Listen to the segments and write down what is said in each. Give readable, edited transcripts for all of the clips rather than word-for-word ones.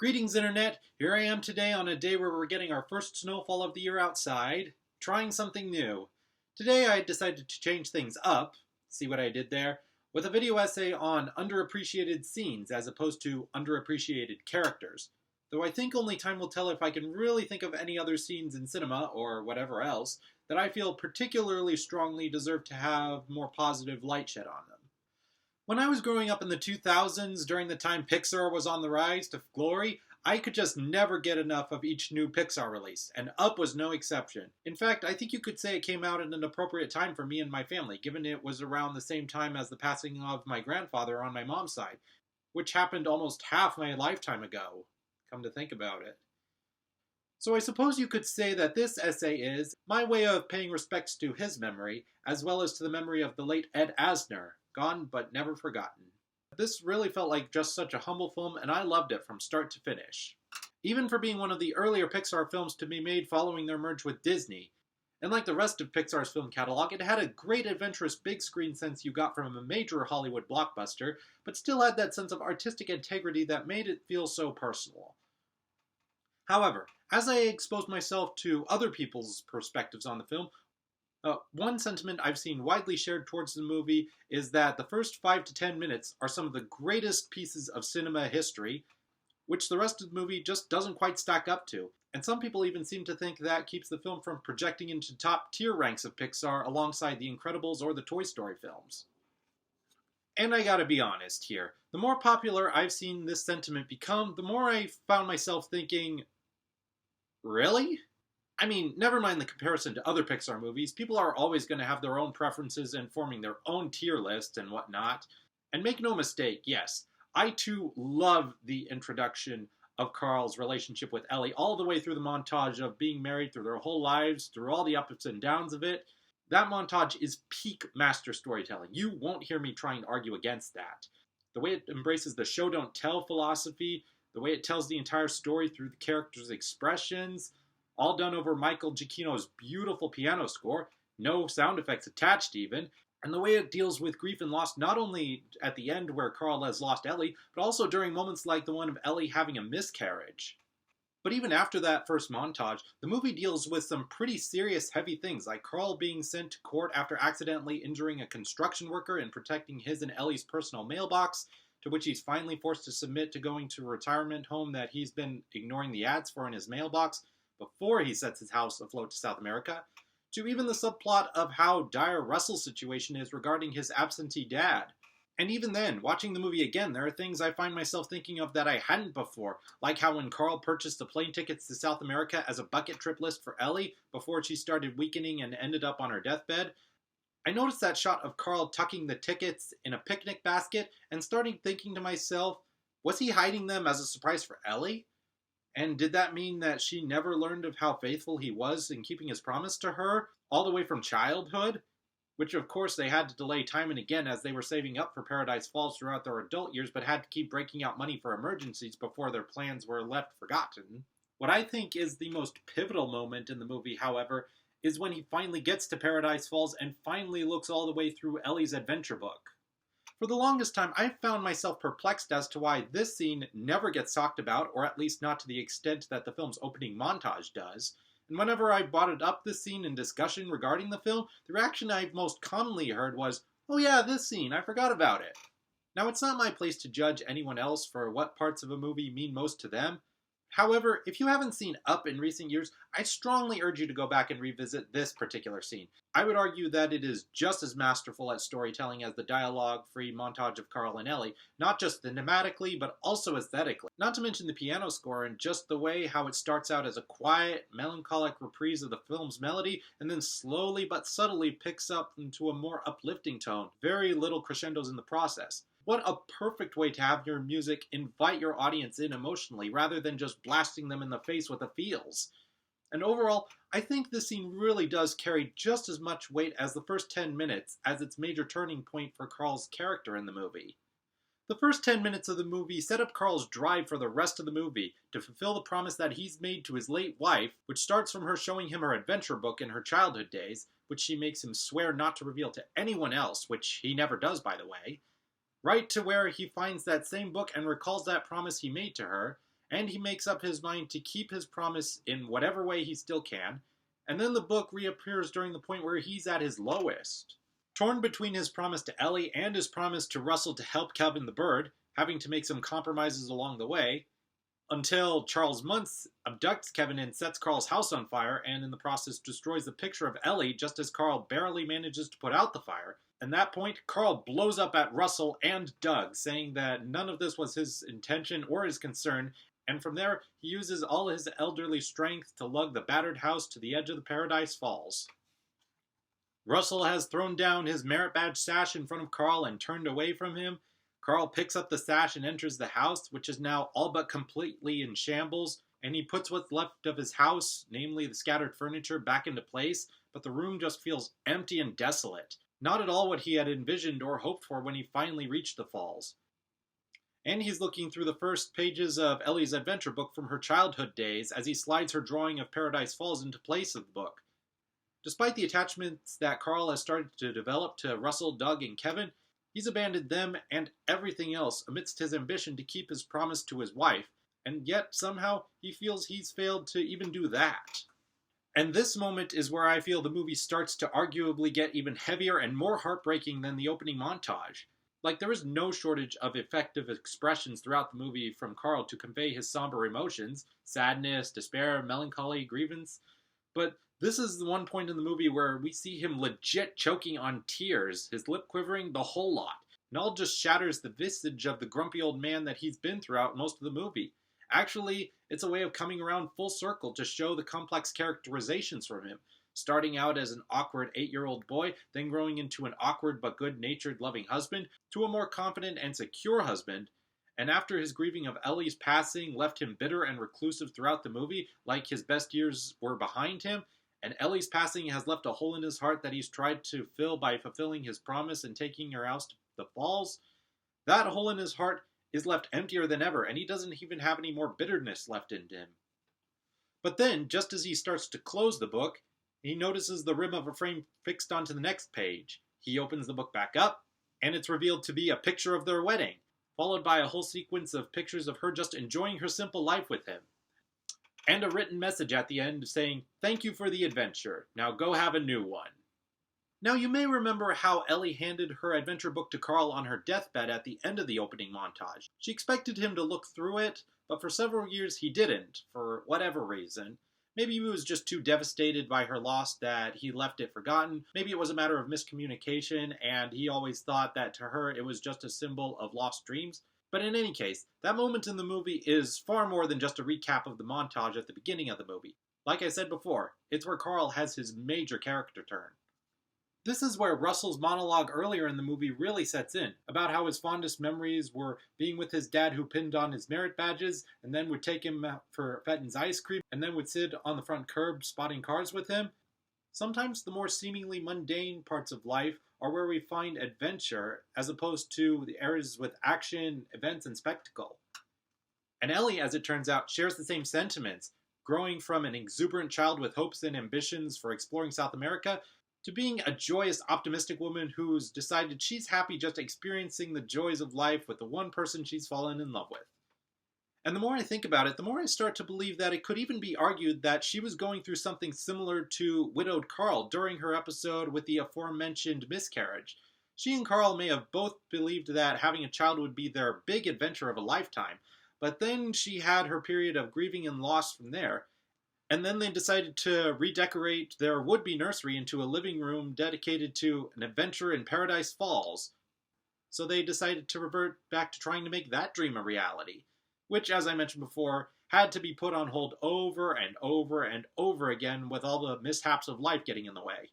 Greetings, Internet! Here I am today on a day where we're getting our first snowfall of the year outside, trying something new. Today I decided to change things up, see what I did there, with a video essay on underappreciated scenes as opposed to underappreciated characters. Though I think only time will tell if I can really think of any other scenes in cinema, or whatever else, that I feel particularly strongly deserve to have more positive light shed on them. When I was growing up in the 2000s, during the time Pixar was on the rise to glory, I could just never get enough of each new Pixar release, and Up was no exception. In fact, I think you could say it came out at an appropriate time for me and my family, given it was around the same time as the passing of my grandfather on my mom's side, which happened almost half my lifetime ago, come to think about it. So I suppose you could say that this essay is my way of paying respects to his memory, as well as to the memory of the late Ed Asner, gone but never forgotten. This really felt like just such a humble film, and I loved it from start to finish. Even for being one of the earlier Pixar films to be made following their merge with Disney. And like the rest of Pixar's film catalog, it had a great adventurous big screen sense you got from a major Hollywood blockbuster, but still had that sense of artistic integrity that made it feel so personal. However, as I exposed myself to other people's perspectives on the film, one sentiment I've seen widely shared towards the movie is that the first 5 to 10 minutes are some of the greatest pieces of cinema history, which the rest of the movie just doesn't quite stack up to. And some people even seem to think that keeps the film from projecting into top tier ranks of Pixar alongside The Incredibles or the Toy Story films. And I gotta be honest here, the more popular I've seen this sentiment become, the more I found myself thinking, really? I mean, never mind the comparison to other Pixar movies, people are always going to have their own preferences and forming their own tier list and whatnot. And make no mistake, yes, I too love the introduction of Carl's relationship with Ellie, all the way through the montage of being married through their whole lives, through all the ups and downs of it. That montage is peak master storytelling. You won't hear me trying to argue against that. The way it embraces the show don't tell philosophy, the way it tells the entire story through the characters' expressions, all done over Michael Giacchino's beautiful piano score, no sound effects attached even, and the way it deals with grief and loss not only at the end where Carl has lost Ellie, but also during moments like the one of Ellie having a miscarriage. But even after that first montage, the movie deals with some pretty serious heavy things, like Carl being sent to court after accidentally injuring a construction worker and protecting his and Ellie's personal mailbox, to which he's finally forced to submit to going to a retirement home that he's been ignoring the ads for in his mailbox, before he sets his house afloat to South America, to even the subplot of how dire Russell's situation is regarding his absentee dad. And even then, watching the movie again, there are things I find myself thinking of that I hadn't before, like how when Carl purchased the plane tickets to South America as a bucket trip list for Ellie before she started weakening and ended up on her deathbed, I noticed that shot of Carl tucking the tickets in a picnic basket and starting thinking to myself, was he hiding them as a surprise for Ellie? And did that mean that she never learned of how faithful he was in keeping his promise to her, all the way from childhood? Which of course they had to delay time and again as they were saving up for Paradise Falls throughout their adult years, but had to keep breaking out money for emergencies before their plans were left forgotten. What I think is the most pivotal moment in the movie, however, is when he finally gets to Paradise Falls and finally looks all the way through Ellie's adventure book. For the longest time, I found myself perplexed as to why this scene never gets talked about, or at least not to the extent that the film's opening montage does. And whenever I brought it up this scene in discussion regarding the film, the reaction I've most commonly heard was, "Oh yeah, this scene, I forgot about it." Now, it's not my place to judge anyone else for what parts of a movie mean most to them. However, if you haven't seen Up in recent years, I strongly urge you to go back and revisit this particular scene. I would argue that it is just as masterful at storytelling as the dialogue-free montage of Carl and Ellie, not just thematically, but also aesthetically. Not to mention the piano score and just the way how it starts out as a quiet, melancholic reprise of the film's melody, and then slowly but subtly picks up into a more uplifting tone. Very little crescendos in the process. What a perfect way to have your music invite your audience in emotionally, rather than just blasting them in the face with the feels. And overall, I think this scene really does carry just as much weight as the first 10 minutes as its major turning point for Carl's character in the movie. The first 10 minutes of the movie set up Carl's drive for the rest of the movie to fulfill the promise that he's made to his late wife, which starts from her showing him her adventure book in her childhood days, which she makes him swear not to reveal to anyone else, which he never does, by the way, right to where he finds that same book and recalls that promise he made to her, and he makes up his mind to keep his promise in whatever way he still can, and then the book reappears during the point where he's at his lowest. Torn between his promise to Ellie and his promise to Russell to help Kevin the bird, having to make some compromises along the way, until Charles Muntz abducts Kevin and sets Carl's house on fire, and in the process destroys the picture of Ellie just as Carl barely manages to put out the fire. At that point, Carl blows up at Russell and Doug, saying that none of this was his intention or his concern, and from there, he uses all his elderly strength to lug the battered house to the edge of the Paradise Falls. Russell has thrown down his merit badge sash in front of Carl and turned away from him. Carl picks up the sash and enters the house, which is now all but completely in shambles, and he puts what's left of his house, namely the scattered furniture, back into place, but the room just feels empty and desolate. Not at all what he had envisioned or hoped for when he finally reached the falls. And he's looking through the first pages of Ellie's adventure book from her childhood days as he slides her drawing of Paradise Falls into place of the book. Despite the attachments that Carl has started to develop to Russell, Doug, and Kevin, he's abandoned them and everything else amidst his ambition to keep his promise to his wife, and yet somehow he feels he's failed to even do that. And this moment is where I feel the movie starts to arguably get even heavier and more heartbreaking than the opening montage. Like, there is no shortage of effective expressions throughout the movie from Carl to convey his somber emotions, sadness, despair, melancholy, grievance, but this is the one point in the movie where we see him legit choking on tears, his lip quivering, the whole lot. And all just shatters the visage of the grumpy old man that he's been throughout most of the movie. Actually, it's a way of coming around full circle to show the complex characterizations from him, starting out as an awkward 8-year-old boy, then growing into an awkward but good-natured loving husband, to a more confident and secure husband, and after his grieving of Ellie's passing left him bitter and reclusive throughout the movie, like his best years were behind him, and Ellie's passing has left a hole in his heart that he's tried to fill by fulfilling his promise and taking her house to the falls. That hole in his heart is left emptier than ever, and he doesn't even have any more bitterness left in him. But then, just as he starts to close the book, he notices the rim of a frame fixed onto the next page. He opens the book back up, and it's revealed to be a picture of their wedding, followed by a whole sequence of pictures of her just enjoying her simple life with him. And a written message at the end saying, "Thank you for the adventure. Now go have a new one." Now you may remember how Ellie handed her adventure book to Carl on her deathbed at the end of the opening montage. She expected him to look through it, but for several years he didn't, for whatever reason. Maybe he was just too devastated by her loss that he left it forgotten. Maybe it was a matter of miscommunication, and he always thought that to her it was just a symbol of lost dreams. But in any case, that moment in the movie is far more than just a recap of the montage at the beginning of the movie. Like I said before, it's where Carl has his major character turn. This is where Russell's monologue earlier in the movie really sets in, about how his fondest memories were being with his dad who pinned on his merit badges, and then would take him out for Fenton's ice cream, and then would sit on the front curb spotting cars with him. Sometimes the more seemingly mundane parts of life are where we find adventure, as opposed to the areas with action, events, and spectacle. And Ellie, as it turns out, shares the same sentiments, growing from an exuberant child with hopes and ambitions for exploring South America, to being a joyous, optimistic woman who's decided she's happy just experiencing the joys of life with the one person she's fallen in love with. And the more I think about it, the more I start to believe that it could even be argued that she was going through something similar to widowed Carl during her episode with the aforementioned miscarriage. She and Carl may have both believed that having a child would be their big adventure of a lifetime, but then she had her period of grieving and loss from there, and then they decided to redecorate their would-be nursery into a living room dedicated to an adventure in Paradise Falls. So they decided to revert back to trying to make that dream a reality, which, as I mentioned before, had to be put on hold over and over and over again with all the mishaps of life getting in the way.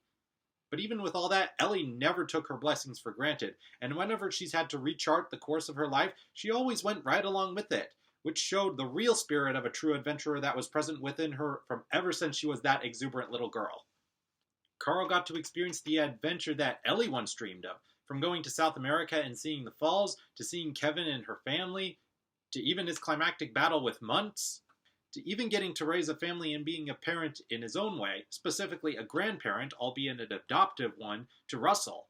But even with all that, Ellie never took her blessings for granted, and whenever she's had to rechart the course of her life, she always went right along with it, which showed the real spirit of a true adventurer that was present within her from ever since she was that exuberant little girl. Carl got to experience the adventure that Ellie once dreamed of, from going to South America and seeing the falls, to seeing Kevin and her family, to even his climactic battle with Muntz, to even getting to raise a family and being a parent in his own way, specifically a grandparent, albeit an adoptive one, to Russell.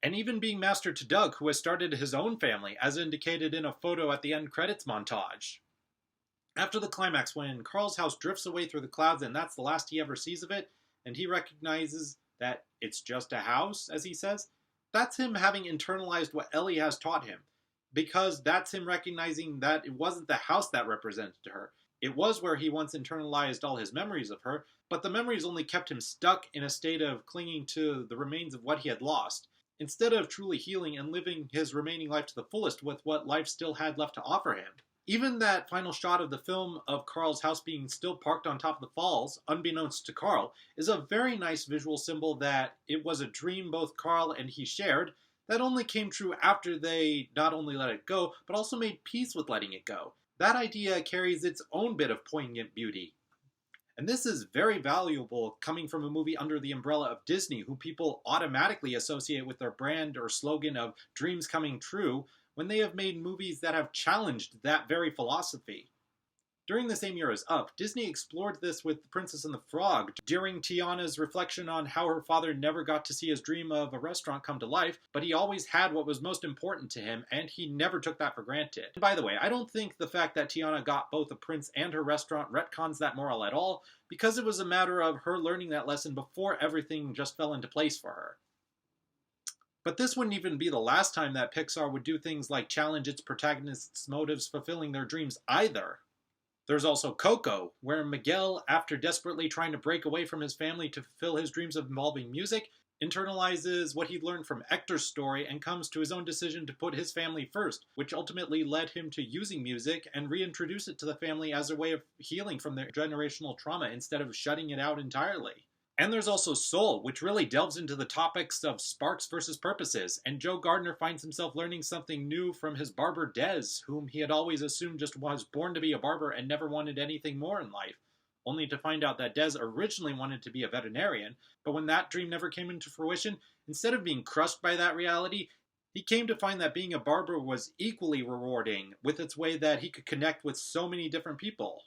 And even being master to Doug, who has started his own family, as indicated in a photo at the end credits montage. After the climax, when Carl's house drifts away through the clouds and that's the last he ever sees of it, and he recognizes that it's just a house, as he says, that's him having internalized what Ellie has taught him. Because that's him recognizing that it wasn't the house that represented her. It was where he once internalized all his memories of her, but the memories only kept him stuck in a state of clinging to the remains of what he had lost, instead of truly healing and living his remaining life to the fullest with what life still had left to offer him. Even that final shot of the film of Carl's house being still parked on top of the falls, unbeknownst to Carl, is a very nice visual symbol that it was a dream both Carl and he shared that only came true after they not only let it go, but also made peace with letting it go. That idea carries its own bit of poignant beauty. And this is very valuable coming from a movie under the umbrella of Disney, who people automatically associate with their brand or slogan of dreams coming true, when they have made movies that have challenged that very philosophy. During the same year as Up, Disney explored this with The Princess and the Frog, during Tiana's reflection on how her father never got to see his dream of a restaurant come to life, but he always had what was most important to him, and he never took that for granted. And by the way, I don't think the fact that Tiana got both a prince and her restaurant retcons that moral at all, because it was a matter of her learning that lesson before everything just fell into place for her. But this wouldn't even be the last time that Pixar would do things like challenge its protagonists' motives fulfilling their dreams either. There's also Coco, where Miguel, after desperately trying to break away from his family to fulfill his dreams of involving music, internalizes what he'd learned from Hector's story and comes to his own decision to put his family first, which ultimately led him to using music and reintroduce it to the family as a way of healing from their generational trauma instead of shutting it out entirely. And there's also Soul, which really delves into the topics of sparks versus purposes, and Joe Gardner finds himself learning something new from his barber Dez, whom he had always assumed just was born to be a barber and never wanted anything more in life, only to find out that Dez originally wanted to be a veterinarian, but when that dream never came into fruition, instead of being crushed by that reality, he came to find that being a barber was equally rewarding, with its way that he could connect with so many different people.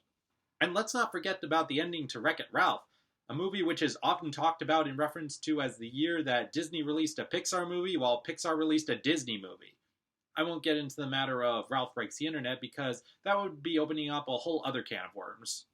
And let's not forget about the ending to Wreck-It Ralph, a movie which is often talked about in reference to as the year that Disney released a Pixar movie while Pixar released a Disney movie. I won't get into the matter of Ralph Breaks the Internet because that would be opening up a whole other can of worms.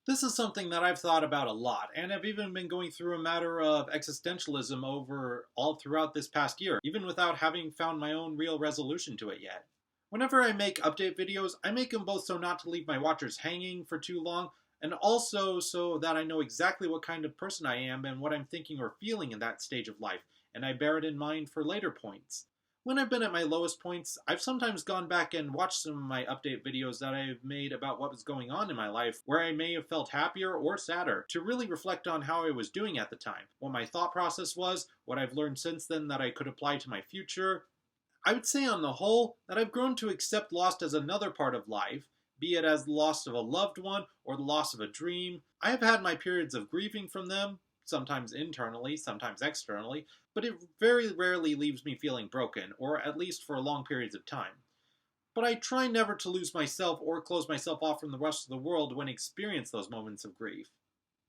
This is something that I've thought about a lot, and I've even been going through a matter of existentialism over all throughout this past year, even without having found my own real resolution to it yet. Whenever I make update videos, I make them both so not to leave my watchers hanging for too long, and also so that I know exactly what kind of person I am and what I'm thinking or feeling in that stage of life, and I bear it in mind for later points. When I've been at my lowest points, I've sometimes gone back and watched some of my update videos that I've made about what was going on in my life, where I may have felt happier or sadder, to really reflect on how I was doing at the time, what my thought process was, what I've learned since then that I could apply to my future. I would say on the whole that I've grown to accept loss as another part of life, be it as the loss of a loved one or the loss of a dream. I have had my periods of grieving from them, sometimes internally, sometimes externally, but it very rarely leaves me feeling broken, or at least for long periods of time. But I try never to lose myself or close myself off from the rest of the world when I experience those moments of grief.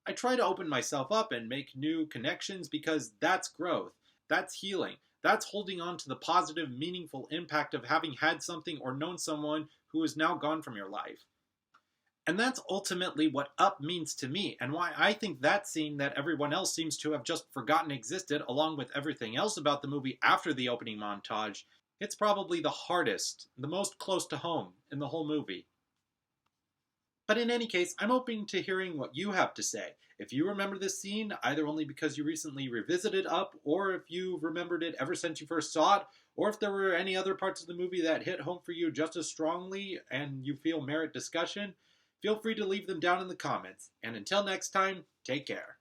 I try to open myself up and make new connections because that's growth, that's healing, that's holding on to the positive, meaningful impact of having had something or known someone who is now gone from your life. And that's ultimately what Up means to me, and why I think that scene that everyone else seems to have just forgotten existed, along with everything else about the movie after the opening montage, it's probably the hardest, the most close to home in the whole movie. But in any case, I'm open to hearing what you have to say. If you remember this scene, either only because you recently revisited Up, or if you've remembered it ever since you first saw it, or if there were any other parts of the movie that hit home for you just as strongly and you feel merit discussion, feel free to leave them down in the comments. And until next time, take care.